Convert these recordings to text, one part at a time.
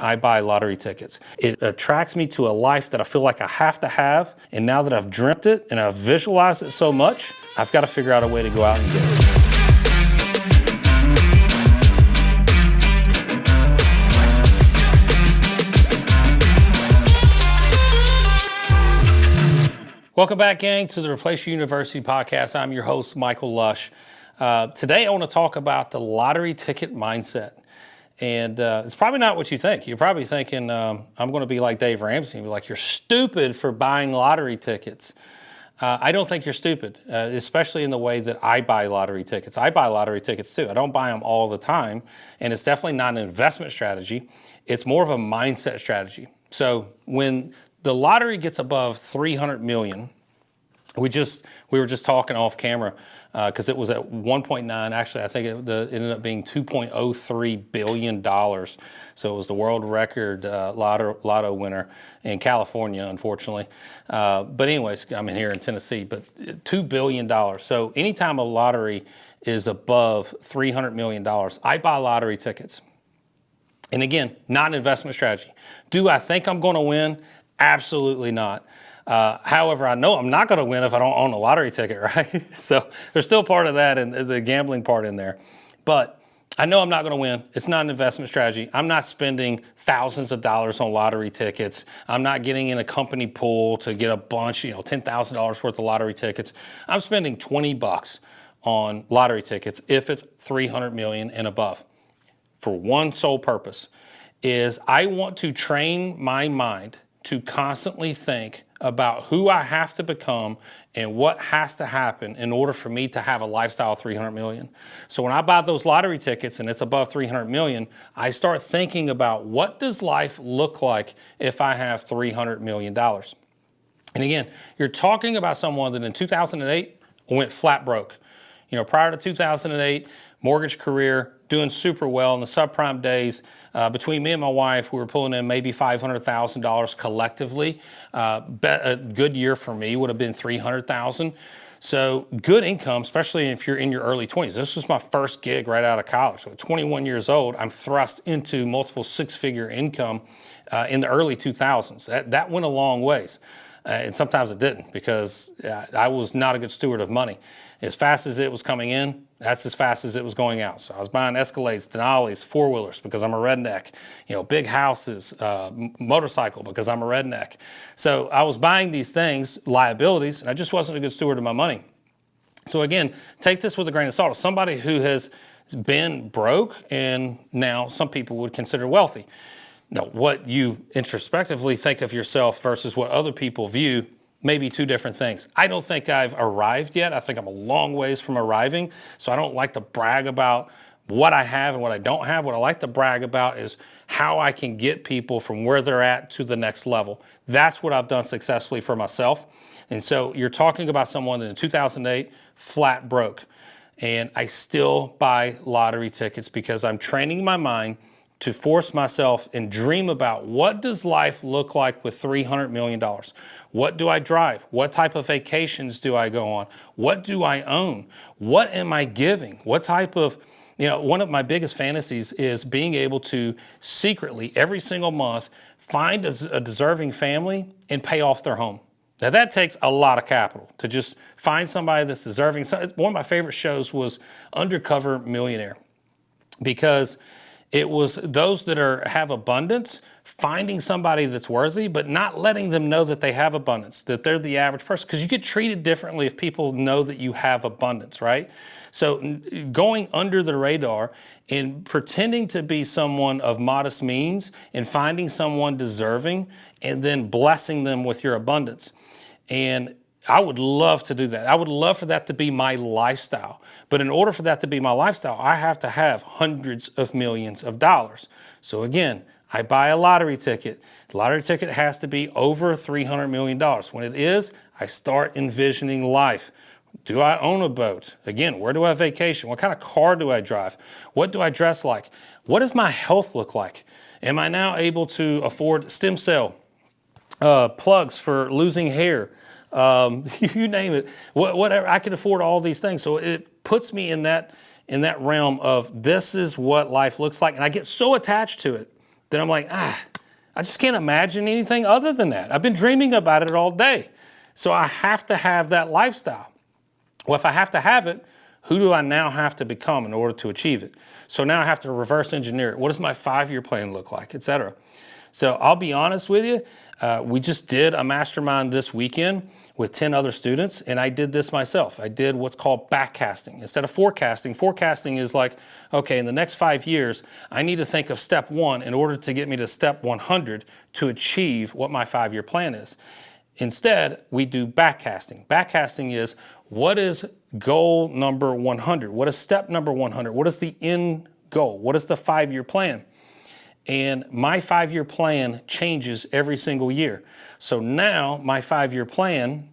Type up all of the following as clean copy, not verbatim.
I buy lottery tickets. It attracts me to a life that I feel like I have to have. And now that I've dreamt it and I've visualized it so much, I've got to figure out a way to go out and get it. Welcome back, gang, to the Replace Your University podcast. I'm your host, Michael Lush. Today, I want to talk about the lottery ticket mindset. And it's probably not what you think. You're probably thinking, I'm going to be like Dave Ramsey, like, you're stupid for buying lottery tickets. I don't think you're stupid, especially in the way that I buy lottery tickets. I buy lottery tickets too. I don't buy them all the time. And it's definitely not an investment strategy. It's more of a mindset strategy. So when the lottery gets above 300 million, we were just talking off camera, because it was at 1.9. Actually, I think it ended up being $2.03 billion. So it was the world record Lotto winner in California, unfortunately. But anyways, I'm in here in Tennessee, but $2 billion. So anytime a lottery is above $300 million, I buy lottery tickets. And again, not an investment strategy. Do I think I'm going to win? Absolutely not. However, I know I'm not going to win if I don't own a lottery ticket, right? So there's still part of that and the gambling part in there. But I know I'm not going to win. It's not an investment strategy. I'm not spending thousands of dollars on lottery tickets. I'm not getting in a company pool to get a bunch, $10,000 worth of lottery tickets. I'm spending $20 on lottery tickets if it's 300 million and above, for one sole purpose, is I want to train my mind to constantly think about who I have to become and what has to happen in order for me to have a lifestyle of 300 million. So when I buy those lottery tickets and it's above 300 million, I start thinking about, what does life look like if I have $300 million? And again, you're talking about someone that in 2008 went flat broke. Prior to 2008, mortgage career, doing super well in the subprime days. Between me and my wife, we were pulling in maybe $500,000 collectively. A good year for me would have been $300,000. So good income, especially if you're in your early 20s. This was my first gig right out of college. So at 21 years old, I'm thrust into multiple six-figure income in the early 2000s. That went a long ways. And sometimes it didn't, because I was not a good steward of money. As fast as it was coming in, that's as fast as it was going out. So I was buying Escalades, Denali's, four-wheelers because I'm a redneck, big houses, motorcycle because I'm a redneck. So I was buying these things, liabilities, and I just wasn't a good steward of my money. So again, take this with a grain of salt. Somebody who has been broke and now some people would consider wealthy. Now, what you introspectively think of yourself versus what other people view may be two different things. I don't think I've arrived yet. I think I'm a long ways from arriving. So I don't like to brag about what I have and what I don't have. What I like to brag about is how I can get people from where they're at to the next level. That's what I've done successfully for myself. And so you're talking about someone in 2008, flat broke. And I still buy lottery tickets because I'm training my mind to force myself and dream about, what does life look like with $300 million? What do I drive? What type of vacations do I go on? What do I own? What am I giving? What type of, one of my biggest fantasies is being able to secretly, every single month, find a deserving family and pay off their home. Now that takes a lot of capital to just find somebody that's deserving. So one of my favorite shows was Undercover Millionaire, because it was those that have abundance, finding somebody that's worthy, but not letting them know that they have abundance, that they're the average person, because you get treated differently if people know that you have abundance, right? So going under the radar and pretending to be someone of modest means and finding someone deserving and then blessing them with your abundance. And I would love to do that. I would love for that to be my lifestyle. But in order for that to be my lifestyle, I have to have hundreds of millions of dollars. So again, I buy a lottery ticket. The lottery ticket has to be over $300 million. When it is, I start envisioning life. Do I own a boat? Again, where do I vacation? What kind of car do I drive? What do I dress like? What does my health look like? Am I now able to afford stem cell plugs for losing hair? You name it, whatever. I can afford all these things. So it puts me in that realm of, this is what life looks like. And I get so attached to it then I'm like, I just can't imagine anything other than that. I've been dreaming about it all day. So I have to have that lifestyle. Well, if I have to have it, who do I now have to become in order to achieve it? So now I have to reverse engineer it. What does my 5-year plan look like, et cetera? So I'll be honest with you. We just did a mastermind this weekend with 10 other students, and I did this myself. I did what's called backcasting. Instead of forecasting, forecasting is like, okay, in the next 5 years, I need to think of step 1 in order to get me to step 100 to achieve what my 5-year plan is. Instead, we do backcasting. Backcasting is, what is goal number 100? What is step number 100? What is the end goal? What is the 5-year plan? And my 5-year plan changes every single year. So now my 5-year plan,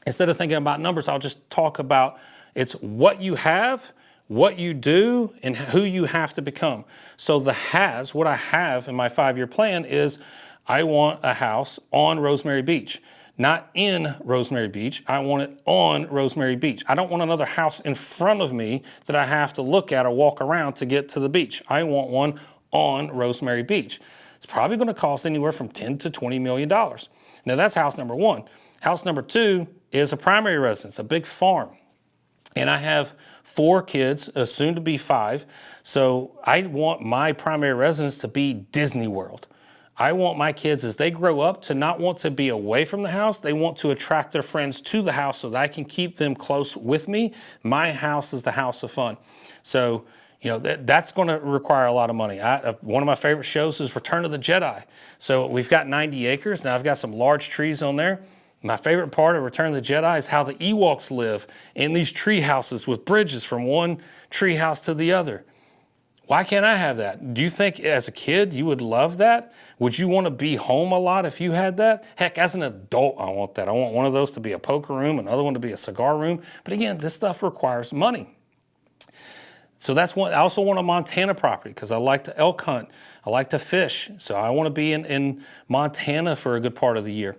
instead of thinking about numbers, I'll just talk about it's what you have, what you do, and who you have to become. So the haves, what I have in my 5-year plan is I want a house on Rosemary Beach. Not in Rosemary Beach, I want it on Rosemary Beach. I don't want another house in front of me that I have to look at or walk around to get to the beach. I want one on Rosemary Beach. It's probably going to cost anywhere from $10 to $20 million. Now that's house number 1. House number 2 is a primary residence, a big farm. And I have 4 kids, soon to be 5. So I want my primary residence to be Disney World. I want my kids, as they grow up, to not want to be away from the house. They want to attract their friends to the house so that I can keep them close with me. My house is the house of fun. So, you know, that's going to require a lot of money. One of my favorite shows is Return of the Jedi. So we've got 90 acres. Now I've got some large trees on there. My favorite part of Return of the Jedi is how the Ewoks live in these tree houses with bridges from one tree house to the other. Why can't I have that? Do you think as a kid you would love that? Would you want to be home a lot if you had that? Heck, as an adult, I want that. I want one of those to be a poker room, another one to be a cigar room. But again, this stuff requires money. So that's one. I also want a Montana property because I like to elk hunt. I like to fish. So I want to be in Montana for a good part of the year.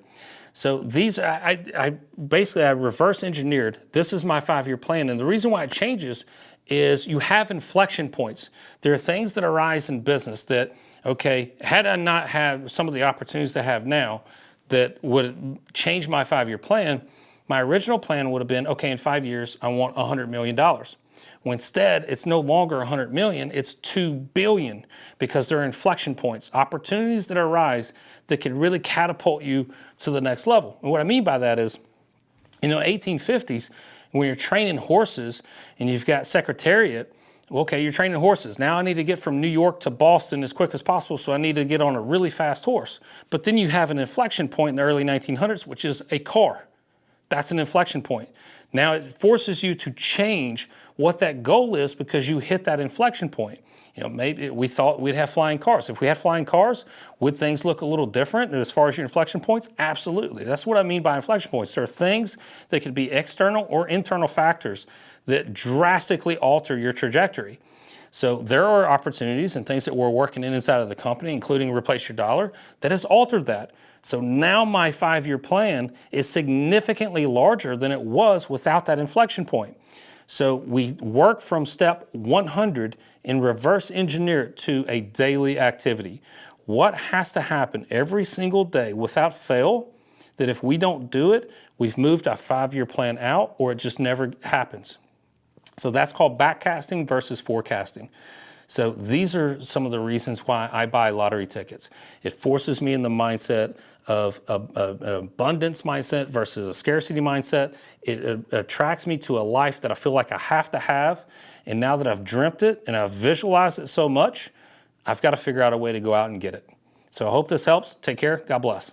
So these, I basically reverse engineered. This is my 5-year plan. And the reason why it changes is you have inflection points. There are things that arise in business that, okay, had I not had some of the opportunities I have now that would change my 5-year plan, my original plan would have been, okay, in 5 years, I want $100 million. Well, instead, it's no longer 100 million, it's 2 billion because there are inflection points, opportunities that arise that can really catapult you to the next level. And what I mean by that is, you know, 1850s, when you're training horses and you've got secretariat, okay, you're training horses. Now I need to get from New York to Boston as quick as possible, so I need to get on a really fast horse. But then you have an inflection point in the early 1900s, which is a car. That's an inflection point. Now it forces you to change what that goal is because you hit that inflection point. You know, maybe we thought we'd have flying cars. If we had flying cars, would things look a little different as far as your inflection points? Absolutely. That's what I mean by inflection points. There are things that could be external or internal factors that drastically alter your trajectory. So there are opportunities and things that we're working inside of the company, including Replace Your Dollar, that has altered that. So now my 5-year plan is significantly larger than it was without that inflection point. So we work from step 100 and reverse engineer it to a daily activity. What has to happen every single day without fail, that if we don't do it, we've moved our 5-year plan out or it just never happens. So that's called backcasting versus forecasting. So these are some of the reasons why I buy lottery tickets. It forces me in the mindset of an abundance mindset versus a scarcity mindset. It attracts me to a life that I feel like I have to have. And now that I've dreamt it and I've visualized it so much, I've got to figure out a way to go out and get it. So I hope this helps. Take care. God bless.